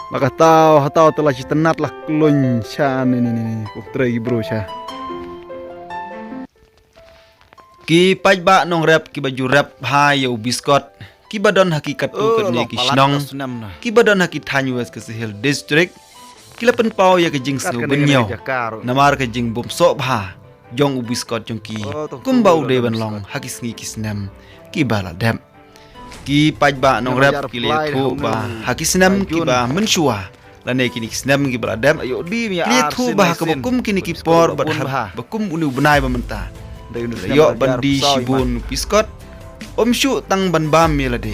Maka tahu telah tenat lah keloncan ini putri bro sya. Ki pajba nong rap ki baju rap hayo biskot ki badon hakikat tu kerja ki snong ki badon hakit hanyuas ke sehil district ki lapen pau ya ke jing su benyo namar ke jing bom sok bha jong biskot jong ki kumbau de ban long hakis ngi kisnam ki bala dam ki pajba nong rap ki le thu ba hakisnam ki ba menshua lane kini kisnam ki bala dam ki thu ba ke bokum kini ki por bad bokum unu benai ba menta yo bandi shibun biskot shu tang ban bam melade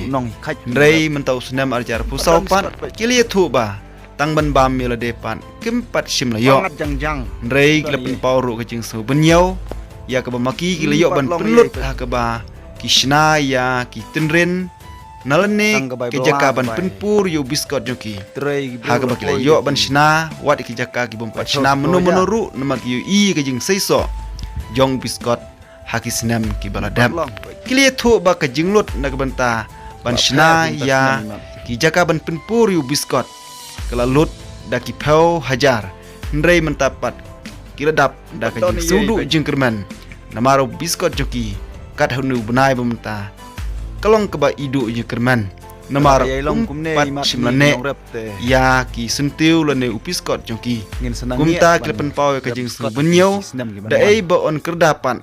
rei mentau senam arjar pusau pan kili thu ba tang ban bam melade pan kempat sim la yo rei klepin pauru ke jing su benyau ya ke bamaki kili yo ban pelut ha ke ba kishna ya ki tenren nalane ke jaka ban penpur yo biskot joki ha ke bakila yo ban shna wat ke jaka ki bompat shna menuru namak yo i ke jing seiso jong biskot hakisnam ki baladam kili thu ba ka jinglut nak banta ban shna ya ki jaka ban penpur yu biskot kala lut da ki phau hajar ndrei mentapat ki ladap da ka jing sudu jingkerman namaro biskot joki kat hunu benai bamta kalong ke ba idu jingkerman namar pat simlane ya ki sentiu lane upiskot joki kumta klepen pau ka jing su benyau da ei ba on kerdapan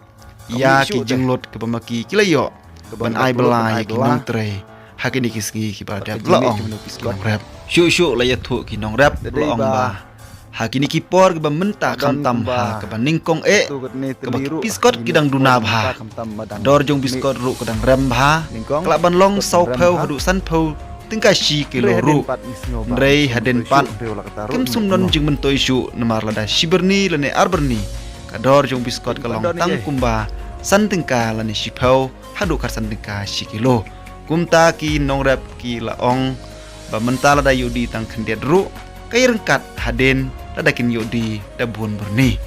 ya ki jenglot ke pemaki kilayo ban ai bela ya ki nong tre hakini kiski ki pada laong nong rap syu la ya thu ki nong rap laong ba hakini ki por ke menta kam tam ha ke ningkong ke ba biskot kidang duna ba dor jong biskot ru kedang ram ba kala ban long sau phau hadu san phau tingkai shi kilo ru rei haden pat kem sumnon jing mentoi syu namar lada shiberni lane arberni kador jong biskot kalong tang kumba santingka lani shipau hadu kar santingka shikilo kumta ki nongrap ki laong ba mentala da yudi tang khendiat ru kai rengkat haden ladakin yudi da bun berni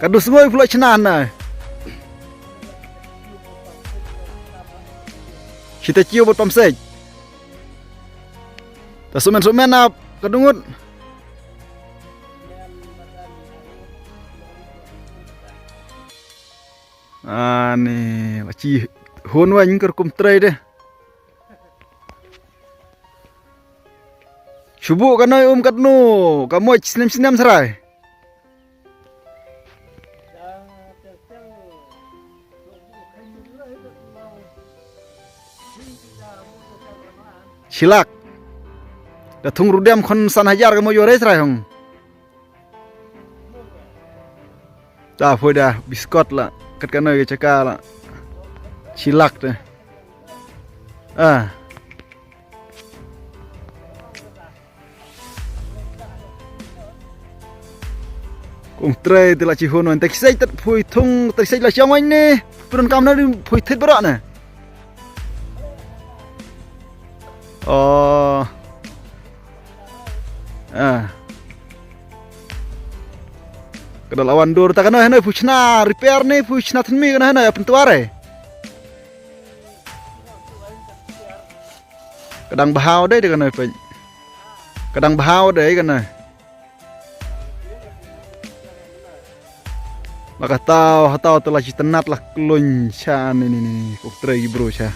kadu semua pula cenana kita cium buat pamsej ta sumen ap kadungut ane laci hon wa nyingker kum trai deh subuh kanoi katnu kamu sinem serai silak datung rudam kon san hajar kamu yore serai hong dah foi dah biskot lah kat kanoi ke caka lah silak deh kung trai tela ci hono tek sai tat phui thung tek sai la siang anh ne pun kam na phui thet bra ne oh kada lawan dur ta kana hena puchna repair ne puchna thnmi kana hena pentuare kadang bahau deh kana pe kadang bahau deh kana maka tahu telah tenat lah keloncan ini kok trai bro sya.